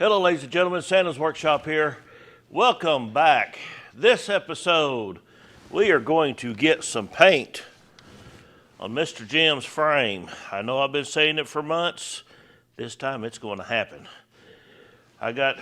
Hello, ladies and gentlemen, Santa's Workshop here. Welcome back. This episode, we are going to get some paint on Mr. Jim's frame. I know I've been saying it for months. This time it's going to happen. I got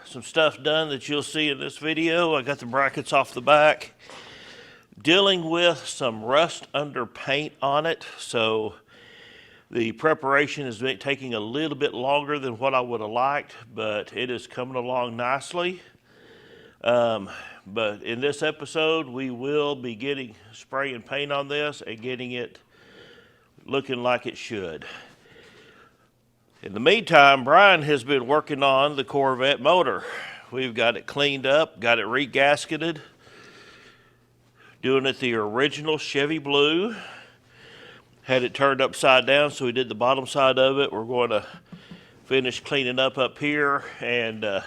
some stuff done that you'll see in this video. I got the brackets off the back. Dealing with some rust under paint on it, so the preparation is taking a little bit longer than what I would have liked, but it is coming along nicely. But in this episode, we will be spraying paint on this and getting it looking like it should. In the meantime, Brian has been working on the Corvette motor. We've got it cleaned up, got it re-gasketed, doing it the original Chevy blue. Had it turned upside down, so we did the bottom side of it. We're going to finish cleaning up here and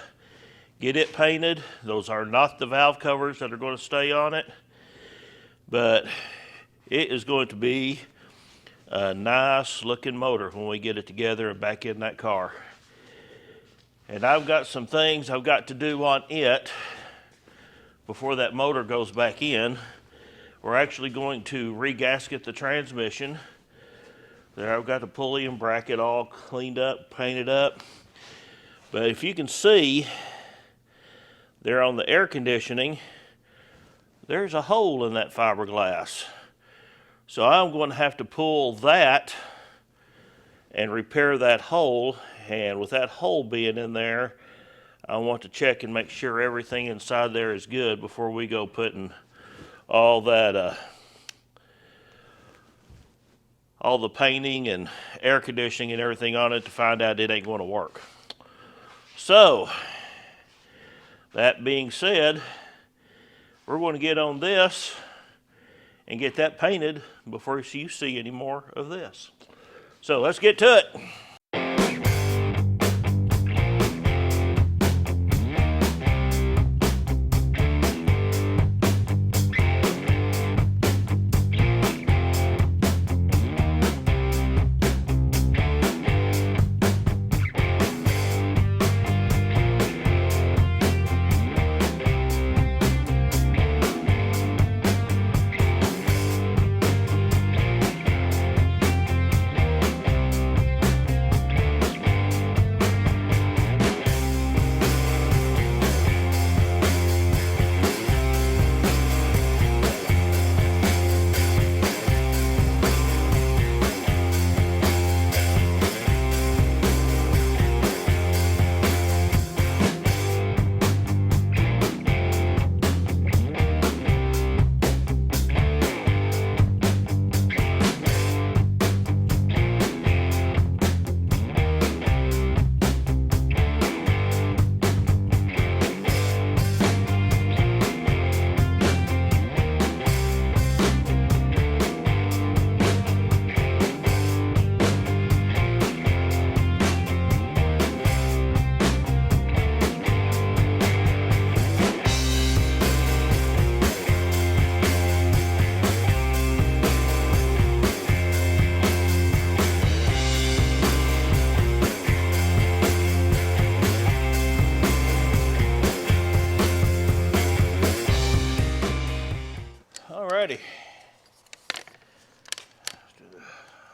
get it painted. Those are not the valve covers that are going to stay on it, but it is going to be a nice looking motor when we get it together and back in that car. And I've got some things I've got to do on it before that motor goes back in. We're actually going to re-gasket the transmission. There, I've got the pulley and bracket all cleaned up, painted up. But if you can see, there on the air conditioning, there's a hole in that fiberglass. So I'm going to have to pull that and repair that hole. And with that hole being in there, I want to check and make sure everything inside there is good before we go putting all that, all the painting and air conditioning and everything on it to find out it ain't going to work. So, that being said, we're going to get on this and get that painted before you see any more of this. So, let's get to it.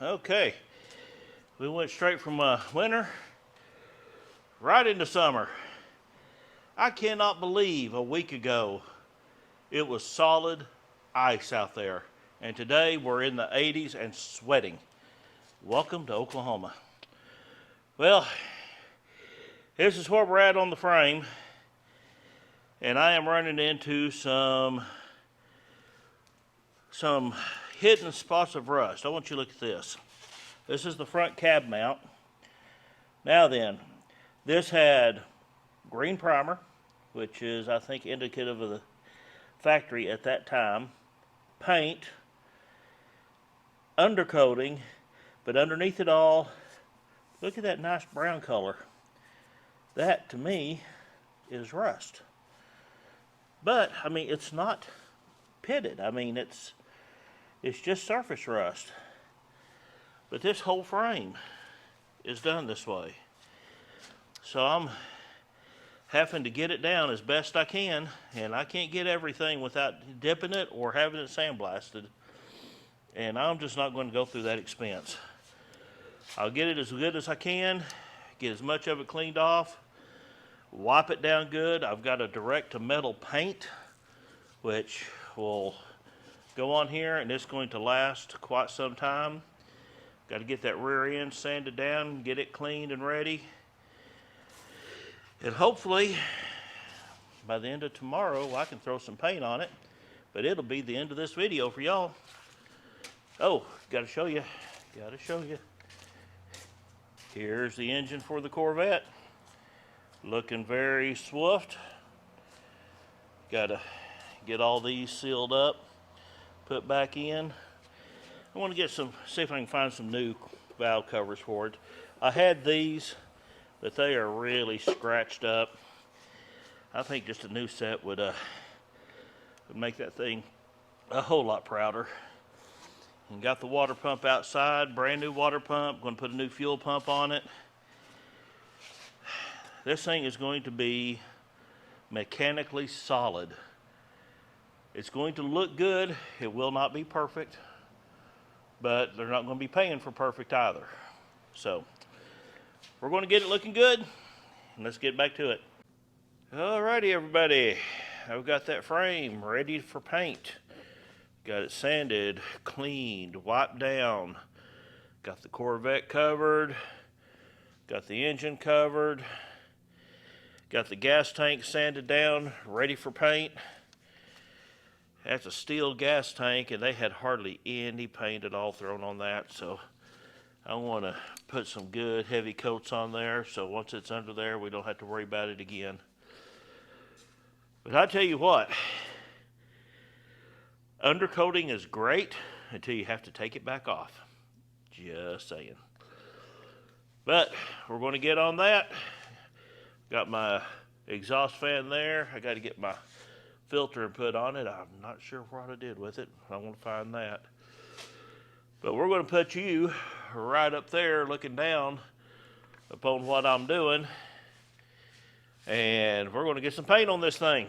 Okay, we went straight from winter right into summer. I cannot believe a week ago it was solid ice out there, and today we're in the 80s and sweating. Welcome to Oklahoma. Well, this is where we're at on the frame, and I am running into some hidden spots of rust. I want you to look at this. This is the front cab mount. Now then, this had green primer, which is, I think, indicative of the factory at that time, paint, undercoating, but underneath it all, look at that nice brown color. That, to me, is rust. But, I mean, it's not pitted. I mean, it's just surface rust. But this whole frame is done this way. So I'm having to get it down as best I can, and I can't get everything without dipping it or having it sandblasted. And I'm just not going to go through that expense. I'll get it as good as I can, get as much of it cleaned off, wipe it down good. I've got a direct to metal paint, which will go on here, and it's going to last quite some time. Got to get that rear end sanded down, get it cleaned and ready. And hopefully, by the end of tomorrow, I can throw some paint on it. But it'll be the end of this video for y'all. Oh, gotta show you. Here's the engine for the Corvette. Looking very swift. Gotta get all these sealed up, put back in. I want to see if I can find some new valve covers for it. I had these, but they are really scratched up. I think just a new set would make that thing a whole lot prouder. And got the water pump outside, brand new water pump. Going to put a new fuel pump on it. This thing is going to be mechanically solid. It's going to look good. It will not be perfect, but they're not going to be paying for perfect either. So we're going to get it looking good, and let's get back to it. Alrighty, everybody. I've got that frame ready for paint. Got it sanded, cleaned, wiped down. Got the Corvette covered. Got the engine covered. Got the gas tank sanded down, ready for paint. That's a steel gas tank, and they had hardly any paint at all thrown on that, so I want to put some good heavy coats on there, so once it's under there, we don't have to worry about it again. But I tell you what, undercoating is great until you have to take it back off. Just saying. But we're going to get on that. Got my exhaust fan there. I got to get my filter and put on it. I'm not sure what I did with it. I want to find that. But we're going to put you right up there looking down upon what I'm doing. And we're going to get some paint on this thing.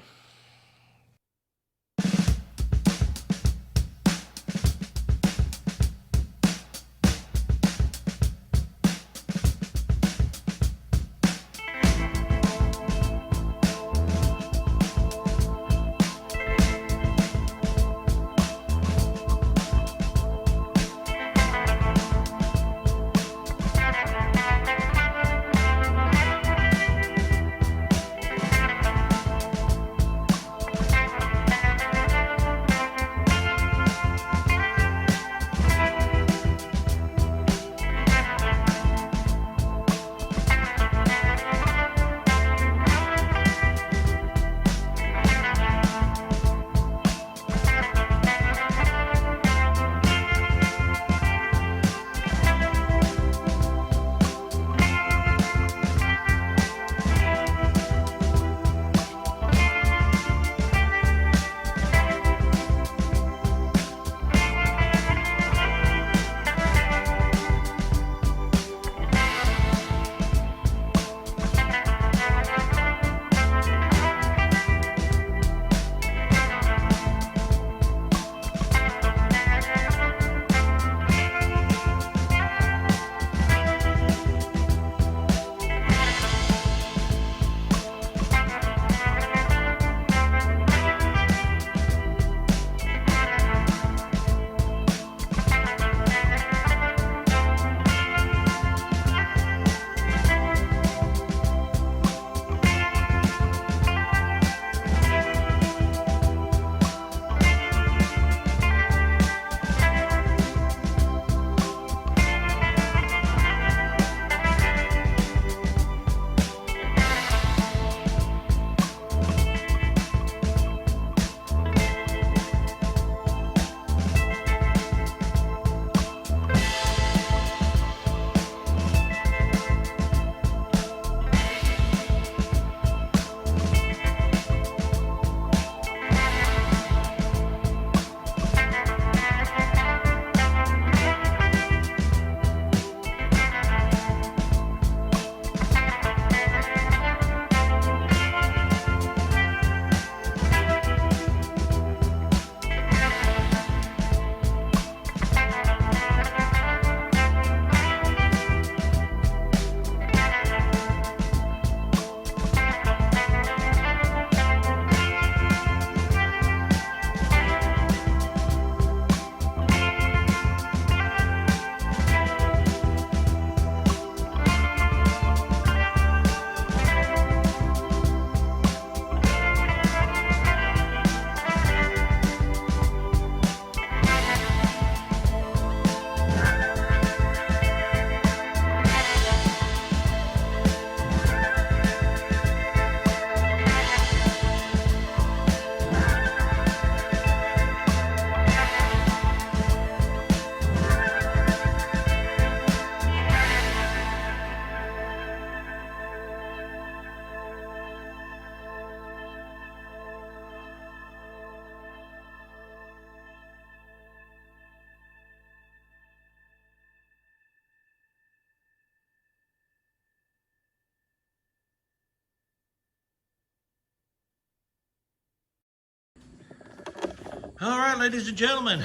All right, ladies and gentlemen,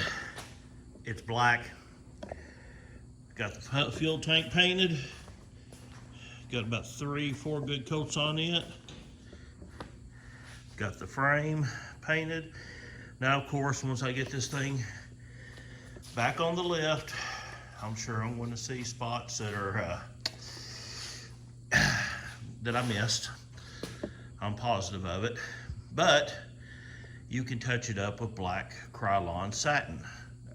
it's black. Got the fuel tank painted. Got about 3-4 good coats on it. Got the frame painted. Now, of course, once I get this thing back on the lift, I'm sure I'm going to see spots that are that I missed. I'm positive of it, but you can touch it up with black Krylon satin.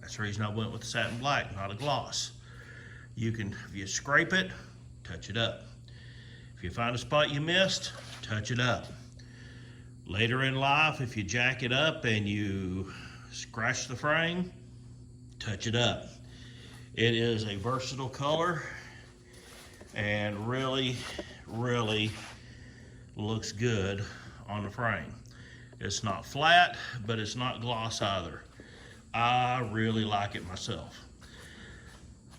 That's the reason I went with the satin black, not a gloss. You can, if you scrape it, touch it up. If you find a spot you missed, touch it up. Later in life, if you jack it up and you scratch the frame, touch it up. It is a versatile color and really, really looks good on the frame. It's not flat, but it's not gloss either. I really like it myself.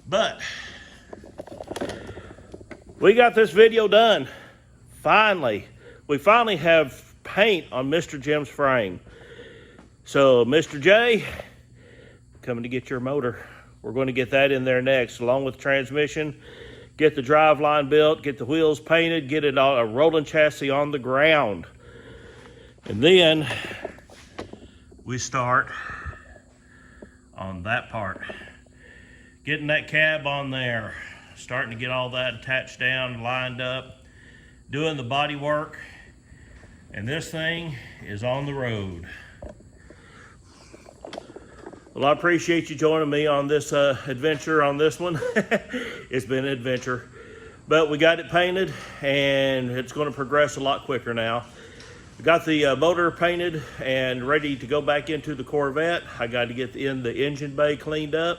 But we got this video done. Finally, we finally have paint on Mr. Jim's frame. So Mr. J, coming to get your motor. We're going to get that in there next, along with the transmission, get the drive line built, get the wheels painted, get it all, a rolling chassis on the ground. And then we start on that part. Getting that cab on there, starting to get all that attached down, lined up, doing the body work, and this thing is on the road. Well, I appreciate you joining me on this adventure on this one. It's been an adventure, but we got it painted and it's going to progress a lot quicker now. We got the motor painted and ready to go back into the Corvette. I got to get in the engine bay cleaned up,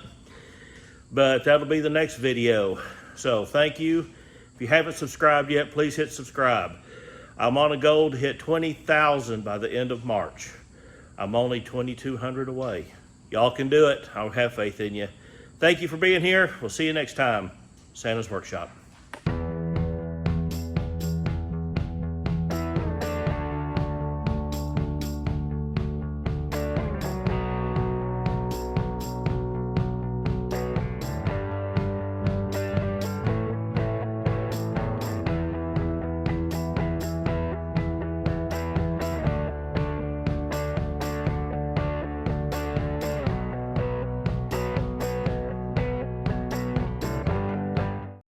but that'll be the next video. So thank you. If you haven't subscribed yet, please hit subscribe. I'm on a goal to hit 20,000 by the end of March. I'm only 2,200 away. Y'all can do it. I have faith in you. Thank you for being here. We'll see you next time. Santa's Workshop.